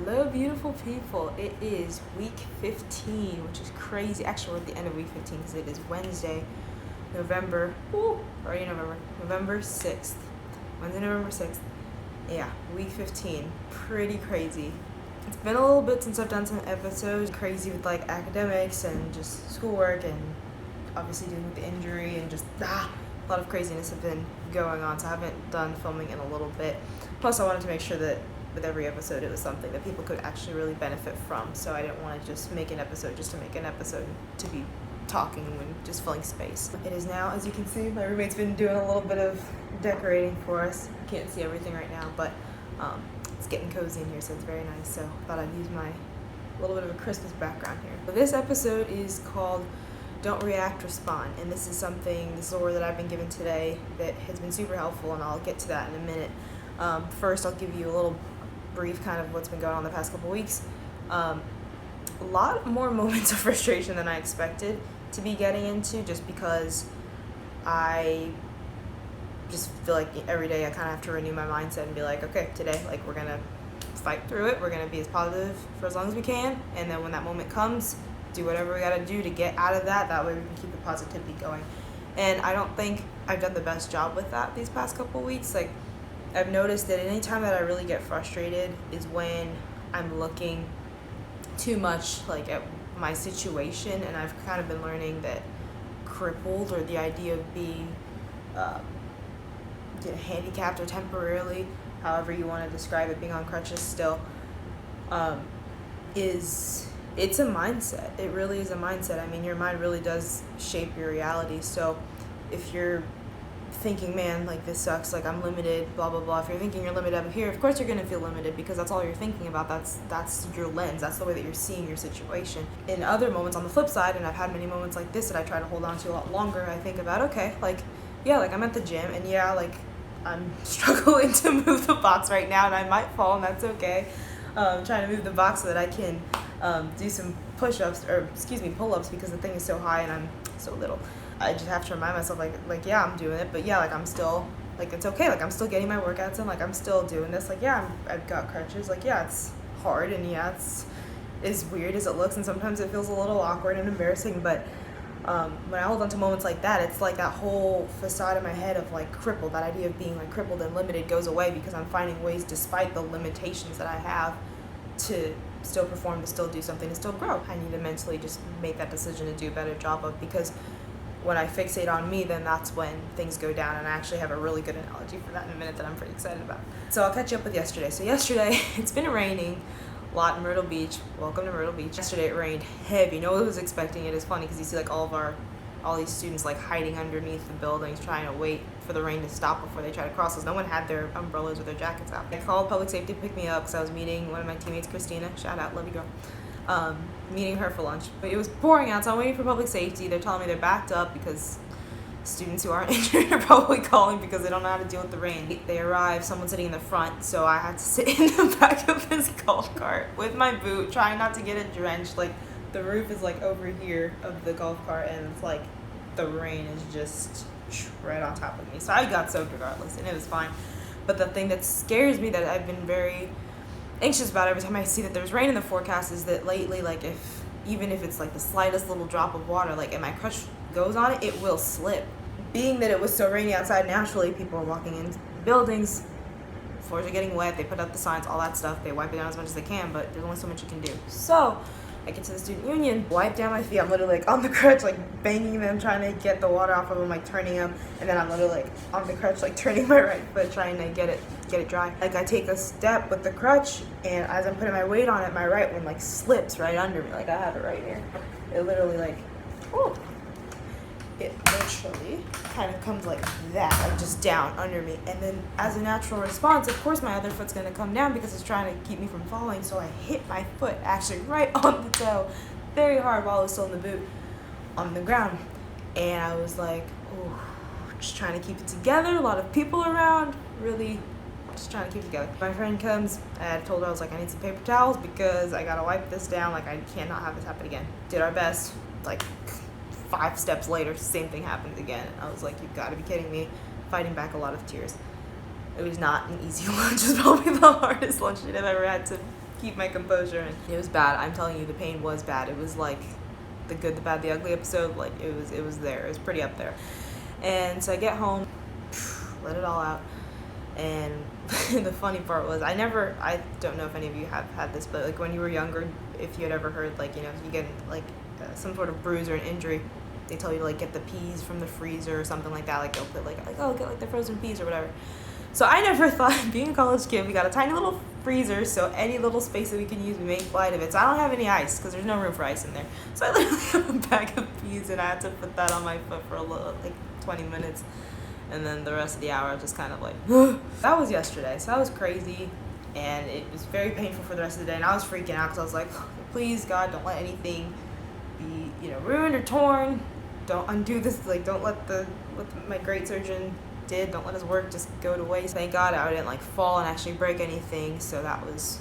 Hello, beautiful people. It is week 15, which is crazy. Actually, we're at the end of week 15 because it is Wednesday, November 6th. Wednesday, November 6th. Yeah, week 15. Pretty crazy. It's been a little bit since I've done some episodes. Crazy with like academics and just schoolwork and obviously dealing with the injury and just a lot of craziness have been going on. So I haven't done filming in a little bit. Plus, I wanted to make sure that with every episode it was something that people could actually really benefit from, so I didn't want to just make an episode just to make an episode to be talking and just filling space. It is now, as you can see, my roommate's been doing a little bit of decorating for us. Can't see everything right now, but it's getting cozy in here, so it's very nice. So I thought I'd use my little bit of a Christmas background here. So this episode is called Don't React, Respond, and this is a word that I've been given today that has been super helpful, and I'll get to that in a minute. First, I'll give you a little brief kind of what's been going on the past couple weeks. A lot more moments of frustration than I expected to be getting into, just because I just feel like every day I kind of have to renew my mindset and be like, okay, today, like, we're gonna fight through it, we're gonna be as positive for as long as we can, and then when that moment comes, do whatever we gotta do to get out of that way we can keep the positivity going. And I don't think I've done the best job with that these past couple weeks. Like, I've noticed that any time that I really get frustrated is when I'm looking too much like at my situation, and I've kind of been learning that crippled, or the idea of being handicapped or temporarily, however you want to describe it, being on crutches still, it's a mindset. It really is a mindset. I mean, your mind really does shape your reality. So if you're thinking, man, like, this sucks, like, I'm limited, blah blah blah, if you're thinking you're limited up here, of course you're going to feel limited, because that's all you're thinking about. That's your lens, that's the way that you're seeing your situation. In other moments, on the flip side, and I've had many moments like this that I try to hold on to a lot longer, I think about, okay, like, yeah, like, I'm at the gym, and yeah, like, I'm struggling to move the box right now, and I might fall, and that's okay. Trying to move the box so that I can do some push-ups, or pull-ups, because the thing is so high and I'm so little. I just have to remind myself, like, yeah, I'm doing it, but yeah, like, I'm still, like, it's okay, like, I'm still getting my workouts in, like, I'm still doing this, like, yeah, I've got crutches, like, yeah, it's hard, and yeah, it's as weird as it looks, and sometimes it feels a little awkward and embarrassing, but when I hold on to moments like that, it's like that whole facade in my head of, like, crippled, that idea of being, like, crippled and limited goes away, because I'm finding ways, despite the limitations that I have, to still perform, to still do something, to still grow. I need to mentally just make that decision to do a better job of, because when I fixate on me, then that's when things go down, and I actually have a really good analogy for that in a minute that I'm pretty excited about. So I'll catch you up with yesterday. So yesterday, it's been raining a lot in Myrtle Beach. Welcome to Myrtle Beach. Yesterday it rained heavy. No one was expecting it. It's funny because you see, like, all these students, like, hiding underneath the buildings, trying to wait for the rain to stop before they try to cross us. No one had their umbrellas or their jackets out. I called public safety to pick me up because I was meeting one of my teammates, Christina. Shout out, love you, girl. Meeting her for lunch, but it was pouring out, so I'm waiting for public safety. They're telling me they're backed up because students who aren't injured are probably calling because they don't know how to deal with the rain. They arrive, someone's sitting in the front, so I had to sit in the back of his golf cart with my boot, trying not to get it drenched. Like, the roof is, like, over here of the golf cart, and it's like the rain is just right on top of me, so I got soaked regardless, and it was fine. But the thing that scares me, that I've been very anxious about every time I see that there's rain in the forecast, is that lately, like, even if it's like the slightest little drop of water, like, and my crutch goes on it, it will slip. Being that it was so rainy outside, naturally people are walking in buildings, floors are getting wet, they put up the signs, all that stuff, they wipe it down as much as they can, but there's only so much you can do. So I get to the student union, wipe down my feet, I'm literally, like, on the crutch, like, banging them, trying to get the water off of them, like, turning them, and then I'm literally, like, on the crutch, like, turning my right foot, trying to get it dry. Like, I take a step with the crutch, and as I'm putting my weight on it, my right one, like, slips right under me. Like, I have it right here. It literally, like, it literally kind of comes like that, like, just down under me. And then as a natural response, of course, my other foot's gonna come down because it's trying to keep me from falling. So I hit my foot actually right on the toe, very hard, while I was still in the boot, on the ground. And I was like, oh, just trying to keep it together. A lot of people around, really just trying to keep it together. My friend comes, I told her, I was like, I need some paper towels because I gotta wipe this down. Like, I cannot have this happen again. Did our best. Like, 5 steps later, same thing happened again. I was like, you've got to be kidding me. Fighting back a lot of tears. It was not an easy lunch. It was probably the hardest lunch I've ever had to keep my composure. And it was bad. I'm telling you, the pain was bad. It was like the Good, the Bad, the Ugly episode. Like it was there. It was pretty up there. And so I get home, let it all out. And the funny part was, I don't know if any of you have had this, but like when you were younger, if you had ever heard, like, you know, if you get like some sort of bruise or an injury, they tell you to like get the peas from the freezer or something like that. Like they'll put like oh, get like the frozen peas or whatever. So I never thought, being a college kid, we got a tiny little freezer, so any little space that we can use, we make light of it. So I don't have any ice because there's no room for ice in there. So I literally have a bag of peas, and I had to put that on my foot for a little, like 20 minutes. And then the rest of the hour I was just kind of like, that was yesterday. So that was crazy, and it was very painful for the rest of the day. And I was freaking out because I was like, please, God, don't let anything be, you know, ruined or torn. Don't undo this. Like, don't let what my great surgeon did, don't let his work just go to waste. Thank God I didn't like fall and actually break anything. So that was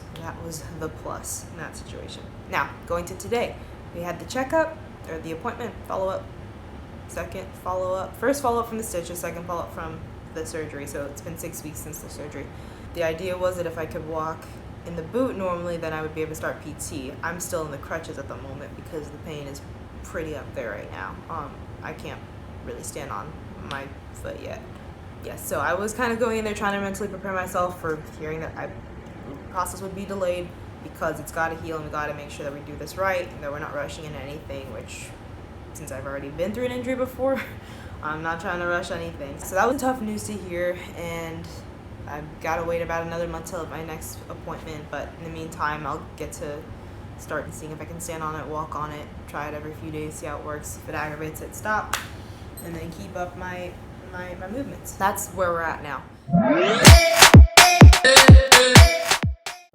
the plus in that situation. Now, going to today, we had the checkup, or the appointment, follow-up, second follow-up, first follow-up from the stitches, second follow-up from the surgery. So it's been 6 weeks since the surgery. The idea was that if I could walk in the boot normally, then I would be able to start PT. I'm still in the crutches at the moment because the pain is pretty up there right now. I can't really stand on my foot yet. Yes, so I was kind of going in there trying to mentally prepare myself for hearing that the process would be delayed because it's got to heal, and we got to make sure that we do this right and that we're not rushing into anything, which, since I've already been through an injury before, I'm not trying to rush anything. So that was tough news to hear, and I've got to wait about another month till my next appointment. But in the meantime, I'll get to start seeing if I can stand on it, walk on it, try it every few days, see how it works. If it aggravates it, stop, and then keep up my movements. That's where we're at now.